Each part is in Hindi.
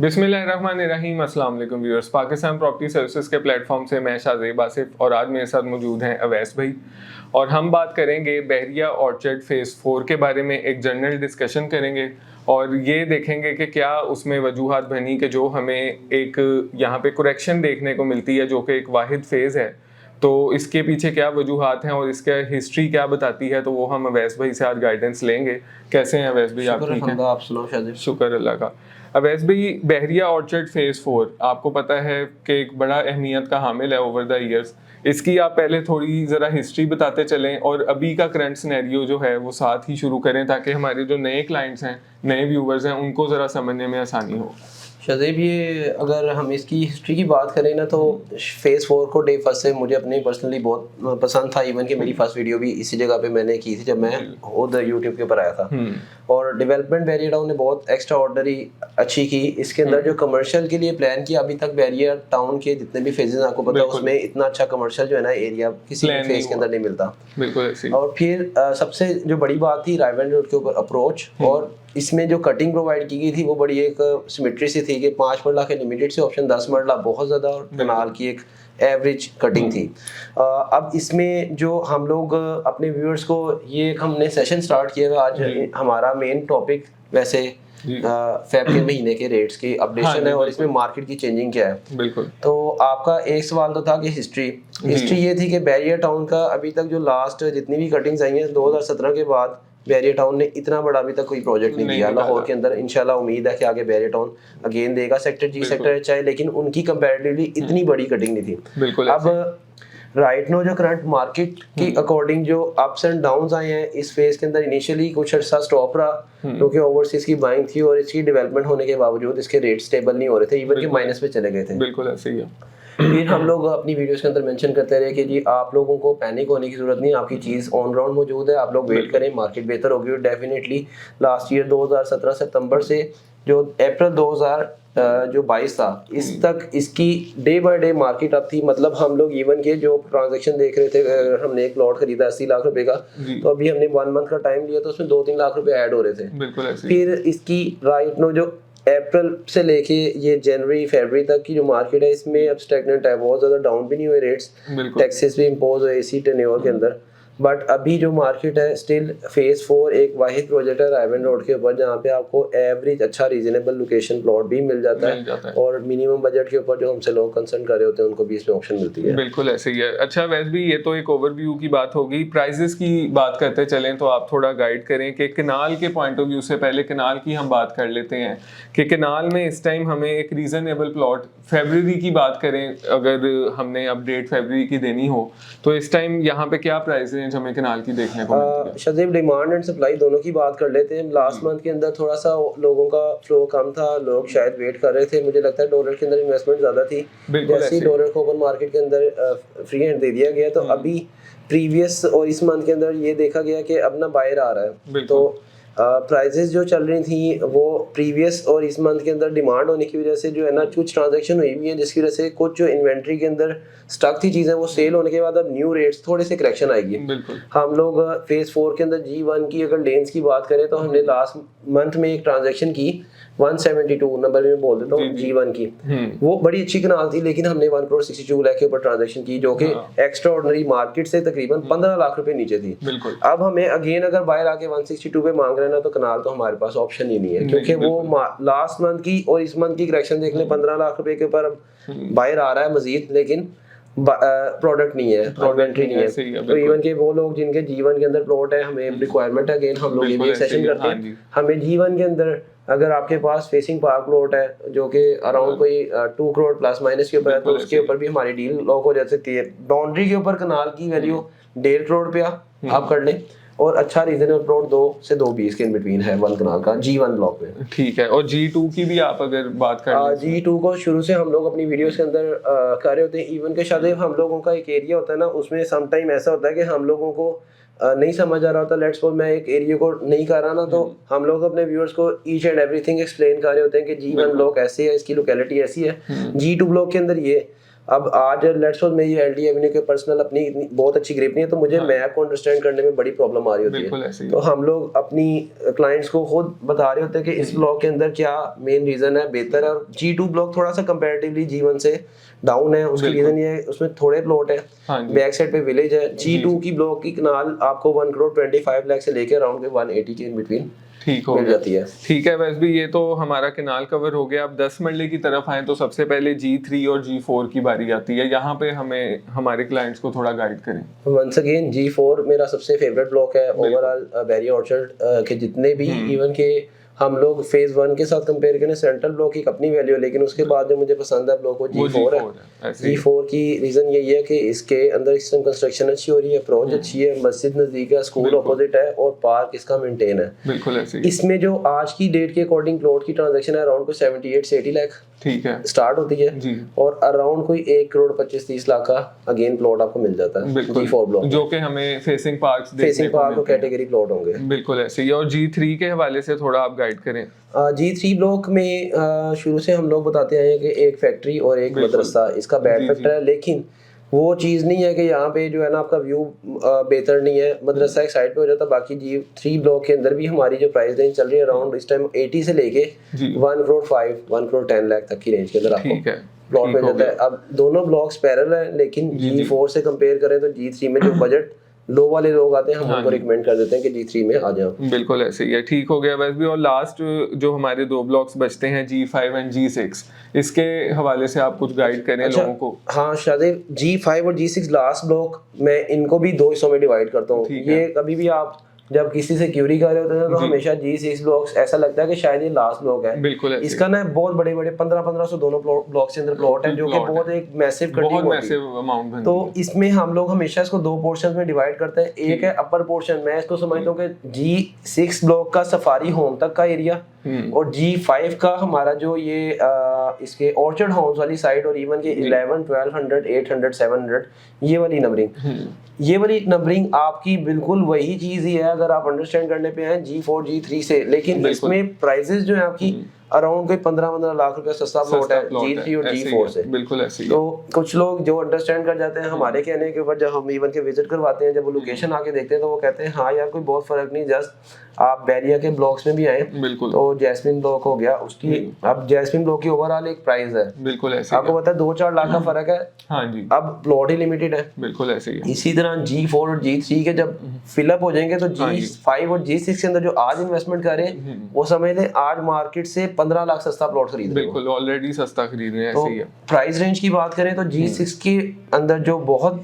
बिस्मिल्लाहिर्रहमानिर्रहीम। अस्सलाम वालेकुम व्यूअर्स। पाकिस्तान प्रॉपर्टी सर्विसेज के प्लेटफॉर्म से मैं शाहज़ेब आसिफ और आज मेरे साथ मौजूद हैं अवैस भाई और हम बात करेंगे बहरिया ऑर्चर्ड फेज़ 4 के बारे में। एक जनरल डिस्कशन करेंगे और ये देखेंगे कि क्या उसमें वजूहात बनी कि जो हमें एक यहाँ पे करेक्शन देखने को मिलती है जो कि एक वाहिद फेज़ है, तो इसके पीछे क्या वजूहात हैं और इसका हिस्ट्री क्या बताती है, तो वो हम अवैस भाई से आज गाइडेंस लेंगे। कैसे हैं अवैस भाई, आप ठीक हैं? आप सुनाओ शाहज़ेब। शुक्र अल्लाह का। अवैस भाई, बहरिया ऑर्चर्ड फेज़ 4 आपको पता है कि एक बड़ा अहमियत का हामिल है ओवर द ईयर्स। इसकी आप पहले थोड़ी ज़रा हिस्ट्री बताते चलें और अभी का करंट सिनेरियो जो है वो साथ ही शुरू करें ताकि हमारे जो नए क्लाइंट्स हैं, नए व्यूवर्स हैं, उनको ज़रा समझने में आसानी हो। शाहज़ेब, ये अगर हम इसकी हिस्ट्री की बात करें ना तो फेज़ 4 को डे फर्स्ट से मुझे अपनी पर्सनली बहुत पसंद था। इवन कि मेरी फर्स्ट वीडियो भी इसी जगह पे मैंने की थी जब मैं खुद यूट्यूब के ऊपर आया था। और डेवलपमेंट बैरियर टाउन ने बहुत एक्स्ट्रा ऑर्डनरी अच्छी की। इसके अंदर जो कमर्शियल के लिए प्लान किया, अभी तक बैरियर टाउन के जितने भी फेजेस आपको पता है उसमें इतना अच्छा कमर्शियल जो है ना एरिया किसी फेज के अंदर नहीं मिलता। बिल्कुल। और फिर सबसे जो बड़ी बात थी रायवन रोड के ऊपर अप्रोच, और इसमें जो कटिंग प्रोवाइड की गई थी वो बड़ी एक सिमेट्री सी थी कि 5 मरला के लिमिटेड से ऑप्शन 10 मरला बहुत ज़्यादा और कनाल की एक एवरेज कटिंग थी। अब इसमें जो हम लोग अपने व्यूअर्स को ये एक हमने सेशन स्टार्ट किया है। आज हमारा मेन टॉपिक वैसे फेब के महीने के रेट्स की अपडेशन है और इसमें मार्केट की चेंजिंग क्या है। बिल्कुल। तो आपका एक सवाल तो था कि हिस्ट्री ये थी कि बैरियर टाउन का अभी तक जो लास्ट जितनी भी कटिंग्स आई हैं 2017 के बाद बैरियर टाउन ने इतना बड़ा अभी तक कोई प्रोजेक्ट नहीं दिया लाहौर के अंदर। इंशाल्लाह उम्मीद है कि आगे बैरियर टाउन अगेन देगा। सेक्टर जी सेक्टर चाहे, लेकिन उनकी कंपैरेटिवली इतनी बड़ी कटिंग नहीं थी। बिल्कुल। अब राइट नो जो करंट मार्केट की अकॉर्डिंग जो अप्स एंड डाउन्स आए हैं इस फेज के अंदर, इनिशियली कुछ अर्सा स्टॉप रहा क्योंकि ओवरसीज की बाइंग थी और इसकी डेवलपमेंट होने के बावजूद इसके रेट स्टेबल नहीं हो रहे थे, इवन कि माइनस पे चले गए थे। बिल्कुल ऐसे ही है। फिर हम लोग अपनी वीडियोस के अंदर मेंशन करते रहे कि जी आप लोगों को पैनिक होने की जरूरत नहीं, आपकी चीज़ ऑन ग्राउंड मौजूद है, आप लोग वेट करें, मार्केट बेहतर होगी। और डेफिनेटली लास्ट ईयर 2017 सितंबर से जो अप्रैल 2022 था इस तक इसकी day by day market up थी। मतलब हम लोग इवन के जो ट्रांजैक्शन देख रहे थे, अगर हमने एक लॉट खरीदा 80 लाख रुपए का तो अभी हमने 1 मंथ का टाइम लिया तो उसमें 2-3 लाख रुपए ऐड हो रहे थे। बिल्कुल ऐसे। फिर इसकी राइट नो जो अप्रैल से लेके ये जनवरी फरवरी तक की जो मार्केट है इसमें अब स्टैग्नेंट है, बहुत ज़्यादा डाउन भी नहीं हुए रेट्स, टैक्सेस भी इम्पोज हुए इसी टेन्योर के अंदर। बट अभी जो मार्केट है स्टिल फेज 4 एक वाहिद प्रोजेक्ट है रायवन रोड के ऊपर जहाँ पे आपको एवरेज अच्छा रीजनेबल लोकेशन प्लॉट भी मिल जाता है और मिनिमम बजट के ऊपर जो हमसे लोग कंसर्न कर रहे होते हैं उनको भी इसमें ऑप्शन मिलती है। बिल्कुल ऐसे ही है। अच्छा वैसे भी ये तो एक ओवरव्यू की बात होगी, प्राइजेस की बात करते चलें तो आप थोड़ा गाइड करें कि कनाल के पॉइंट ऑफ व्यू से पहले कनाल की हम बात कर लेते हैं कि कनाल में इस टाइम हमें एक रीजनेबल प्लॉट फरवरी की बात करें, अगर हमने अपडेट फरवरी की देनी हो तो इस टाइम यहाँ पे क्या प्राइस रेंज हमें कनाल की देखने को मिलती है? शायद डिमांड एंड सप्लाई दोनों की बात कर लेते हैं। लास्ट मंथ के अंदर थोड़ा सा लोगों का फ्लो कम था, लोग शायद वेट कर रहे थे। मुझे लगता है डॉलर के अंदर इन्वेस्टमेंट ज़्यादा थी, जैसे ही डॉलर को ओपन मार्केट के अंदर फ्री हैंड दे दिया गया तो अभी प्रीवियस और इस मंथ के अंदर ये देखा गया कि अब ना बायर आ रहा है। तो प्राइजेस जो चल रही थी वो प्रीवियस और इस मंथ के अंदर डिमांड होने की वजह से जो है ना कुछ ट्रांजैक्शन हुई भी है, जिसकी वजह से कुछ जो इन्वेंट्री के अंदर स्टक थी चीज़ें वो सेल होने के बाद अब न्यू रेट्स थोड़े से करेक्शन आएगी। हम लोग फेज 4 के अंदर G1 की अगर लेंस की बात करें तो हमने लास्ट मंथ में एक ट्रांजैक्शन की 172 नंबर में बोल देता हूँ G1 की, वो बड़ी अच्छी कनाल थी, लेकिन हमने 1 करोड़ 62 लाख के ऊपर ट्रांजैक्शन की जो कि एक्स्ट्रा ऑर्डिनरी मार्केट से तकरीबन 15 लाख रुपए नीचे थी। अब हमें अगेन अगर बाहर आके 162 पे मांग रहे हैं ना तो कनाल तो हमारे पास ऑप्शन ही नहीं है, क्योंकि वो लास्ट मंथ की और इस मंथ की करेक्शन देख लें 15 लाख रुपए के ऊपर बाहर आ रहा है मजीद, लेकिन प्रोडक्ट नहीं है, इन्वेंट्री नहीं है। तो इवन के वो लोग जिनके G1 के अंदर प्लॉट है, हमें रिक्वायरमेंट है, अगेन हम लोग ये भी एक सेशन करते हैं, हमें G1 के अंदर अगर आपके पास फेसिंग पार्क प्लॉट है जो कि अराउंड कोई 2 करोड़ प्लस माइनस के ऊपर है तो उसके ऊपर भी हमारी डील लॉक हो जा सकती है। बाउंड्री के ऊपर कनाल की वैल्यू 1.5 करोड़ पे आप कर लें और अच्छा रीजनेबल प्लॉट 2 से 2.20 के इन बिटवीन है 1 कनाल का G1 ब्लॉक में। ठीक है। और G2 की भी आप अगर बात करें, G2 को शुरू से हम लोग अपनी वीडियोस के अंदर कर रहे होते हैं। इवन के शायद हम लोगों का एक एरिया होता है ना, उसमें सम टाइम ऐसा होता है कि हम लोगों को नहीं समझ आ रहा होता, लेट्स सपोज मैं एक एरिया को नहीं कर रहा ना तो हम लोग अपने व्यूअर्स को ईच एंड एवरीथिंग एक्सप्लेन कर रहे होते हैं कि G1 ब्लॉक ऐसे है, इसकी लोकेलिटी ऐसी है, G2 ब्लॉक के अंदर ये अब आज लेट्स सपोज मेरी एलडी एवेन्यू के पर्सनल अपनी इतनी बहुत अच्छी ग्रिप नहीं है, तो मुझे मैप को अंडरस्टैंड करने में बड़ी प्रॉब्लम आ रही होती है। तो हम लोग अपनी क्लाइंट्स को खुद बता रहे होते हैं कि इस ब्लॉक के अंदर क्या मेन रीजन है, बेहतर है। और G2 ब्लॉक थोड़ा सा कंपैरेटिवली G1 से डाउन है, उसकी रीजन ये है उसमें थोड़े प्लॉट है, बैक साइड पे विलेज है। G2 की ब्लॉक की कनाल आपको 1,25 लाख से लेकर अराउंड के 180 के इन बिटवीन ठीक हो जाती है। ठीक है वैसे भी ये तो हमारा कैनाल कवर हो गया। अब 10 मरले की तरफ आए तो सबसे पहले G3 और G4 की बारी आती है। यहाँ पे हमें हमारे क्लाइंट्स को थोड़ा गाइड करें। वंस अगेन G4 मेरा सबसे फेवरेट ब्लॉक है ओवरऑल बैरिया ऑर्चर्ड के जितने भी, इवन के हम लोग फेज 1 के साथ कंपेयर करें सेंट्रल ब्लॉक की अपनी वैल्यू है, लेकिन उसके बाद जो मुझे पसंद है ब्लॉक वो G4 है। G4 की रीजन यही है कि इसके अंदर सिस्टम कंस्ट्रक्शन अच्छी हो रही है, अप्रोच अच्छी है, मस्जिद नजदीक है, स्कूल ऑपोजिट है और पार्क इसका मेंटेन है। बिल्कुल ऐसे इसमें जो आज की डेट के अकॉर्डिंग प्लॉट की ट्रांजैक्शन है अराउंड को 78 से 80 लाख ठीक है स्टार्ट होती है जी। और अराउंड कोई 1,25-30 लाख का अगेन प्लॉट आपको मिल जाता है G4 ब्लॉक, जो कि हमें फेसिंग पार्क कैटेगरी प्लॉट होंगे। बिल्कुल ऐसे ही। और G3 के हवाले से थोड़ा आप गाइड करें। G3 ब्लॉक में शुरू से हम लोग बताते आए हैं कि एक फैक्ट्री और एक मदरसा इसका बैड फैक्टर है, लेकिन वो चीज़ नहीं है कि यहाँ पे जो है ना आपका व्यू बेहतर नहीं है, मदरसा एक साइड पे हो जाता है। बाकी G3 ब्लॉक के अंदर भी हमारी जो प्राइस रेंज चल रही है अराउंड इस टाइम 80 से लेके 1,05-1,10 लाख तक की रेंज के अंदर आपको प्लॉट मिल जाता है। अब दोनों ब्लॉक्स पैरेलल हैं, लेकिन G4 से कंपेयर करें तो G3 में जो बजट लो वाले लोग आते हैं हम उनको रिकमेंड कर देते हैं कि G3 में आ जाओ। बिल्कुल ऐसे ही है। ठीक हो गया वैसे भी। और लास्ट जो हमारे 2 ब्लॉक्स बचते हैं G5 एंड G6, इसके हवाले से आप कुछ गाइड करें लोगों को। हाँ शादिर, G5 और G6 लास्ट ब्लॉक मैं इनको भी 2 हिस्सों में डिवाइड करता हूँ। ये कभी भी आप जब किसी से क्यूरी कर रहे होते हैं तो हमेशा G6 ब्लॉक्स ऐसा लगता है कि शायद ये लास्ट ब्लॉक है। बिल्कुल इसका ना बहुत बड़े 1500 दोनों ब्लॉक के अंदर प्लॉट है, जो कि बहुत एक मैसिव कटिंग होती है। तो इसमें हम लोग हमेशा इसको 2 पोर्शंस में डिवाइड करते हैं। एक है अपर पोर्शन, मैं इसको समझता हूँ कि G6 ब्लॉक का सफारी होम तक का एरिया और G5 का हमारा जो ये इसके ऑर्चर्ड हाउस वाली साइड और इवन के 11, 1200, 800, 700 ये वाली नंबरिंग आपकी बिल्कुल वही चीज ही है अगर आप अंडरस्टैंड करने पे हैं G4 G3 से। लेकिन इसमें प्राइसेस जो है आपकी अराउंड कोई 15 लाख रुपया सस्ता प्लॉट है G3 और G4 से। बिल्कुल ऐसे ही। तो कुछ लोग जो अंडरस्टैंड कर जाते हैं हमारे कहने के ऊपर, जब हम इवन के विजिट करवाते हैं, जब वो लोकेशन आके देखते हैं तो वो कहते हैं हाँ यार कोई बहुत फर्क नहीं, जस्ट आप बैरिया के ब्लॉक्स में भी आए। तो जैस्मिन ब्लॉक हो गया उसकी, अब जैस्मिन ब्लॉक की ओवरऑल एक प्राइस है। बिल्कुल ऐसे आपको पता है 2-4 लाख का फर्क है। हाँ जी। अब प्लॉट ही लिमिटेड है। बिल्कुल ऐसे ही। इसी तरह G4 और G3 के जब फिलअप हो जाएंगे तो G5 और G6 के अंदर जो आज इन्वेस्टमेंट कर रहे हैं वो समझ लें आज मार्केट से 15 लाख सस्ता प्लॉट खरीद रहे हैं। बिल्कुल ऑलरेडी सस्ता खरीद रहे हैं। ऐसे ही है। प्राइस रेंज की बात करें तो G6 के अंदर जो बहुत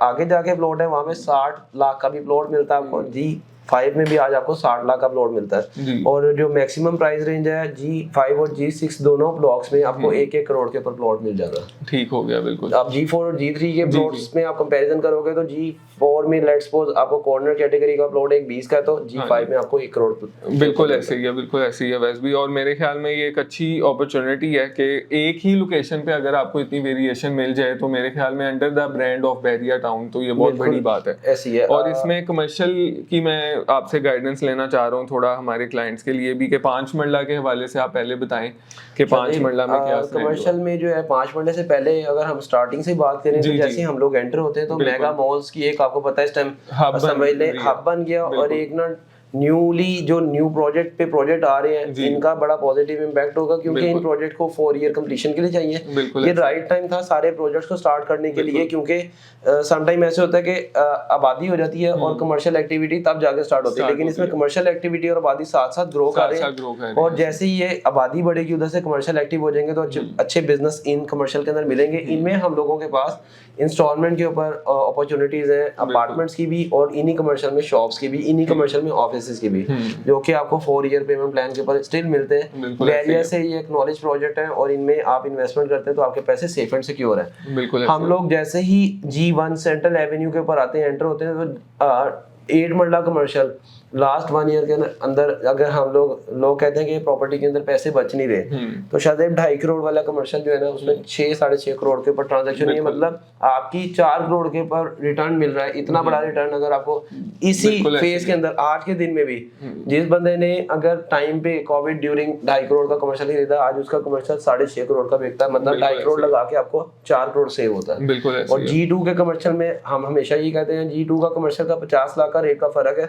आगे जाके प्लॉट है वहां पे 60 लाख का भी प्लॉट मिलता है आपको। G5 में भी आज आपको 60 लाख का प्लॉट मिलता है। और जो मैक्सिमम प्राइस रेंज है G5 और G6 दोनों ब्लॉक्स में आपको 1-1 करोड़ के ऊपर प्लॉट मिल जाता है। ठीक हो गया बिल्कुल। आप G4 और G3 के प्लॉट्स में आप कंपैरिजन करोगे तो G4 में लेट्स सपोज आपको कॉर्नर कैटेगरी का प्लॉट 20 का है तो G5 में आपको 1 करोड़। बिल्कुल ऐसे ही है। बिल्कुल ऐसे ही है वैसे भी। और मेरे ख्याल में ये एक अच्छी अपॉर्चुनिटी है कि एक ही लोकेशन पे अगर आपको इतनी वेरिएशन मिल जाए तो मेरे ख्याल में under the brand of Bairia town तो ये बहुत बड़ी बात है। ऐसी है। और इसमें कमर्शियल की मैं आपसे गाइडेंस लेना चाह रहा हूँ थोड़ा हमारे क्लाइंट्स के लिए भी कि 5 मरला के हवाले से आप पहले बताएं कि 5 मरला में क्या कमर्शियल में जो है 5 मरले से पहले अगर हम स्टार्टिंग से बात करें तो जैसे हम लोग एंटर होते हैं तो मेगा मॉल्स की एक आपको पता है इस टाइम समझ ले हब बन गया। और एक ना न्यूली जो न्यू प्रोजेक्ट आ रहे हैं इनका बड़ा पॉजिटिव इम्पैक्ट होगा क्योंकि इन प्रोजेक्ट को 4 ईयर कंप्लीशन के लिए चाहिए। ये राइट टाइम था सारे प्रोजेक्ट्स को स्टार्ट करने के लिए क्योंकि समटाइम ऐसे होता है कि आबादी हो जाती है और कमर्शियल एक्टिविटी तब जाके स्टार्ट होती है, लेकिन इसमें कमर्शियल एक्टिविटी और आबादी साथ साथ ग्रो कर रहे हैं। और जैसे ही ये आबादी बढ़ेगी उधर से कमर्शियल एक्टिव हो जाएंगे तो अच्छे बिजनेस इन कमर्शियल के अंदर मिलेंगे। इनमें हम लोगों के पास इंस्टॉलमेंट के ऊपर अपॉर्चुनिटीज है अपार्टमेंट्स की भी और इन्हीं कमर्शियल में शॉप्स की भी, इन्हीं कमर्शियल में ऑफिस की भी, जो कि आपको 4 ईयर पेमेंट प्लान के ऊपर स्टिल मिलते हैं। बैरिया से ये एक नॉलेज प्रोजेक्ट है और इनमें आप इन्वेस्टमेंट करते हैं तो आपके पैसे सेफ एंड सिक्योर है। हम लोग जैसे ही G1 सेंट्रल एवेन्यू के ऊपर आते हैं एंटर होते हैं तो 8 मरला कमर्शियल लास्ट 1 ईयर के अंदर अगर हम लोग कहते हैं कि प्रॉपर्टी के अंदर पैसे बच नहीं रहे, तो शायद 2.5 करोड़ वाला कमर्शियल जो है ना उसमें 6-6.5 करोड़ के ऊपर ट्रांजैक्शन हुई है, मतलब आपकी 4 करोड़ के ऊपर रिटर्न मिल रहा है। इतना बड़ा रिटर्न अगर आपको इसी फेज के अंदर आज के दिन में भी, जिस बंदे ने अगर टाइम पे कोविड ड्यूरिंग 2.5 करोड़ का कमर्शियल खरीदा, आज उसका कमर्शियल 6.5 करोड़ का बिकता है, मतलब 2.5 करोड़ लगा के आपको 4 करोड़ सेव होता है। और G2 के कमर्शियल में हम हमेशा ये कहते हैं G2 का कमर्शियल का 50 लाख का रेट का फर्क है,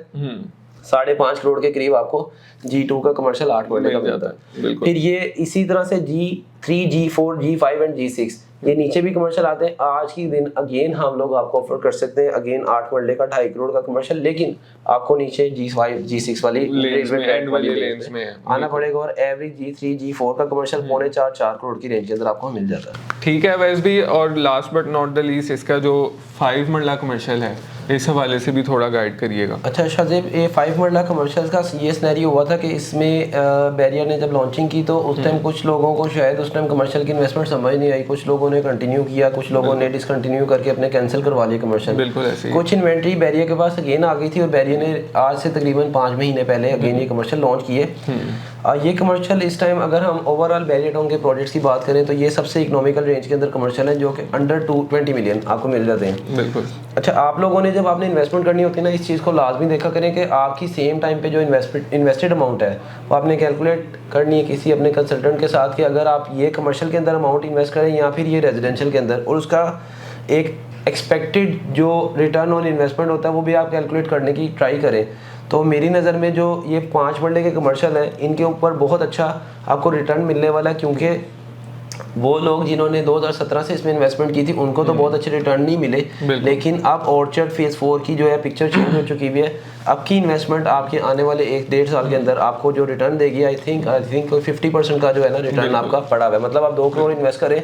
5.5 करोड़ के करीब आपको G2 का कमर्शियल 8 मरले का मिलता है। फिर ये इसी तरह से G3, G4, G5 and G6 ये नीचे भी कमर्शियल आते हैं। आज की दिन अगेन हम लोग आपको ऑफर कर सकते हैं अगेन 8 मरले का 2.5 करोड़ का कमर्शियल, लेकिन आपको नीचे G5, G6 वाली रेंज में आना पड़ेगा और एवरेज G3, G4 का कमर्शियल 3.25-4 करोड़ की रेंज के अंदर आपको मिल जाता है। ठीक है वैसे भी, और last but not the least इसका जो 5 मरला कमर्शियल है इस हवाले से भी थोड़ा गाइड करिएगा। अच्छा शाहजेब, ये 5 मरला कमर्शियल का ये सिनेरियो हुआ था कि इसमें बैरियर ने जब लॉन्चिंग की तो उस टाइम कुछ लोगों को शायद उस टाइम कमर्शियल की इन्वेस्टमेंट समझ नहीं आई, कुछ लोगों ने कंटिन्यू किया, कुछ लोगों ने डिसकंटिन्यू करके अपने कैंसिल करवा लिए कमर्शियल। बिल्कुल ऐसे ही। कुछ इन्वेंट्री बैरियर के पास अगेन आ गई थी और बैरियर ने आज से तकरीबन 5 महीने पहले अगेन ये कमर्शियल लॉन्च किए। ये कमर्शियल इस टाइम अगर हम ओवरऑल बैरियर टाउन के प्रोजेक्ट्स की बात करें तो ये सबसे इकोनॉमिकल रेंज के अंदर कमर्शियल है, जो कि अंडर 20 मिलियन आपको मिल जाते हैं। बिल्कुल। अच्छा, आप लोगों ने जब आपने इन्वेस्टमेंट करनी होती है ना, इस चीज़ को लाजमी देखा करें कि आपकी सेम टाइम पे जो इन्वेस्टेड अमाउंट है वो आपने कैलकुलेट करनी है किसी अपने कंसल्टेंट के साथ कि अगर आप ये कमर्शियल के अंदर अमाउंट इन्वेस्ट करें या फिर ये रेजिडेंशियल के अंदर, और उसका एक एक्सपेक्टेड जो रिटर्न ऑन इन्वेस्टमेंट होता है वो भी आप कैलकुलेट करने की ट्राई करें। तो मेरी नज़र में जो ये 5 मरले के कमर्शियल हैं इनके ऊपर बहुत अच्छा आपको रिटर्न मिलने वाला है, क्योंकि वो लोग जिन्होंने 2017 से इसमें इन्वेस्टमेंट की थी उनको तो बहुत अच्छे रिटर्न नहीं मिले, लेकिन अब ऑर्चर्ड फेज 4 की जो है पिक्चर चेंज हो चुकी हुई है। अब की इन्वेस्टमेंट आपके आने वाले 1-1.5 साल के अंदर आपको जो रिटर्न देगी आई थिंक 50% का जो है ना रिटर्न आपका पड़ा हुआ है। मतलब आप 2 करोड़ इन्वेस्ट करें,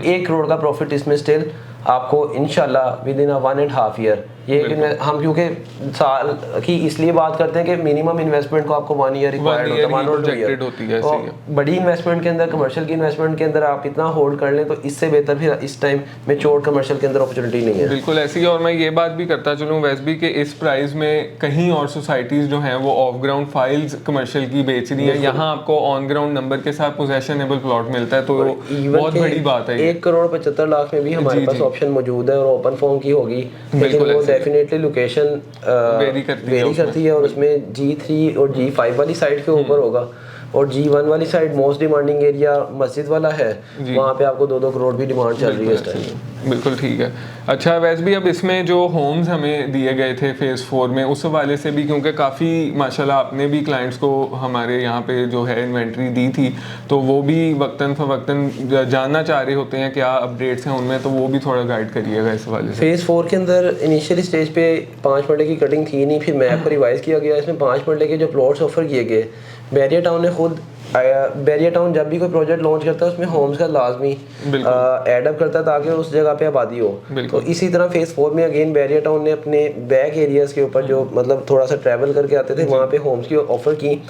1 करोड़ का प्रॉफिट इसमें स्टिल आपको इंशाल्लाह विद इन 1.5 ईयर ये हम क्योंकि साल की इसलिए बात करते हैं कि मिनिमम इन्वेस्टमेंट को आपको 1 ईयर रिक्वायर्ड होता है, 1 और 2 ईयर होती है। तो बड़ी इन्वेस्टमेंट के अंदर, कमर्शियल की इन्वेस्टमेंट के अंदर आप इतना होल्ड कर लें तो इससे बेहतर फिर इस टाइम मैच्योर कमर्शियल के अंदर अपॉर्चुनिटी नहीं है। बिल्कुल ऐसी है। और मैं ये बात भी करता चलूँ वैसे भी कि इस प्राइस में कहीं और सोसाइटीज जो हैं वो ऑफ ग्राउंड फाइल्स कमर्शियल की बेच रही है, यहाँ आपको ऑन ग्राउंड नंबर के साथ पोजेशनेबल प्लॉट मिलता है, तो बहुत बड़ी बात है। 1 करोड़ 75 लाख में भी हमारे पास ऑप्शन मौजूद है और ओपन फॉर्म की होगी, लेकिन वो डेफिनेटली लोकेशन वेरी करती है और उसमें G3 और G5 वाली साइड के ऊपर होगा और G1 वाली साइड मोस्ट डिमांडिंग एरिया मस्जिद वाला है, वहाँ पे आपको 2-2 करोड़ भी डिमांड चल रही है इस टाइम। बिल्कुल ठीक है। अच्छा वैसे भी अब इसमें जो होम्स हमें दिए गए थे फेज़ 4 में उस हवाले से भी, क्योंकि काफ़ी माशाल्लाह आपने भी क्लाइंट्स को हमारे यहाँ पे जो है इन्वेंट्री दी थी, तो वो भी वक्तन फवक्तन जानना चाह रहे होते हैं क्या अपडेट्स हैं उनमें, तो वो भी थोड़ा गाइड करिएगा इस हवाले से। फेज़ 4 के अंदर इनिशियली स्टेज पे 5 मरले की कटिंग थी नहीं, फिर मैप को रिवाइज किया गया, इसमें 5 मरले के जो प्लॉट्स ऑफर किए गए, बैरियर टाउन ने खुद, बैरियर टाउन जब भी कोई प्रोजेक्ट लॉन्च करता है उसमें होम्स का लाजमी एडअप करता है ताकि उस जगह पे आबादी हो। तो इसी तरह फेज़ 4 में अगेन बैरियर टाउन ने अपने बैक एरियाज के ऊपर जो मतलब थोड़ा सा ट्रैवल करके आते थे वहाँ पे होम्स की ऑफर की।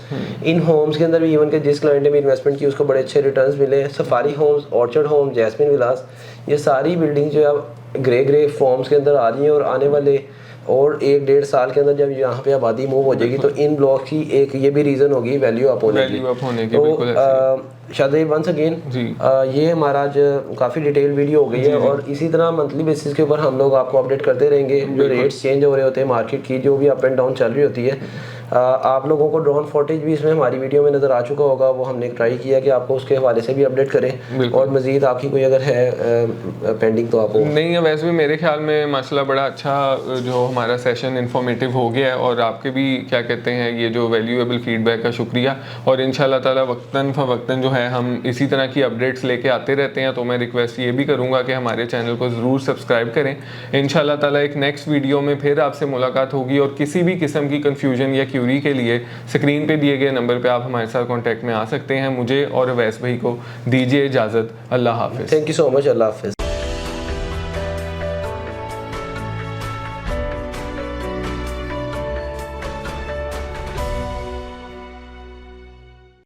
इन होम्स के अंदर भी इवन के जिस क्लाइंट ने भी इन्वेस्टमेंट की उसको बड़े अच्छे रिटर्न्स मिले। Safari homes, orchard home, jasmine villas, ये सारी बिल्डिंग जो है ग्रे फॉर्म्स के अंदर आ रही हैं और आने वाले और 1-1.5 साल के अंदर जब यहाँ पे आबादी मूव हो जाएगी तो इन ब्लॉक की एक ये भी रीज़न होगी वैल्यू अप होने की। तो शायद वंस अगेन ये हमारा आज काफ़ी डिटेल वीडियो हो गई है और इसी तरह मंथली बेसिस के ऊपर हम लोग आपको अपडेट करते रहेंगे। जो रेट्स चेंज हो रहे होते हैं, मार्केट की जो भी अप एंड डाउन चल रही होती है, आप लोगों को ड्रोन फुटेज भी इसमें हमारी वीडियो में नज़र आ चुका होगा, वो हमने ट्राई किया कि आपको उसके हवाले से भी अपडेट करें। और मज़ीद आपकी कोई अगर है पेंडिंग तो आपको नहीं है। वैसे भी मेरे ख्याल में माशाल्लाह बड़ा अच्छा जो हमारा सेशन इन्फॉर्मेटिव हो गया है और आपके भी क्या कहते हैं ये जो वैल्यूएबल फीडबैक का शुक्रिया। और इंशाल्लाह ताला वक्तन फ़वक्तन जो है हम इसी तरह की अपडेट्स लेके आते रहते हैं, तो मैं रिक्वेस्ट ये भी करूँगा कि हमारे चैनल को ज़रूर सब्सक्राइब करें। इंशाल्लाह ताला एक नेक्स्ट वीडियो में फिर आपसे मुलाकात होगी और किसी भी किस्म की कन्फ्यूजन या क्यूरी के लिए स्क्रीन पे दिए गए नंबर पे आप हमारे साथ कांटेक्ट में आ सकते हैं। मुझे और अवैस भाई को दीजिए इजाज़त। अल्लाह हाफ़िज़। Thank you so much. अल्लाह हाफ़िज़।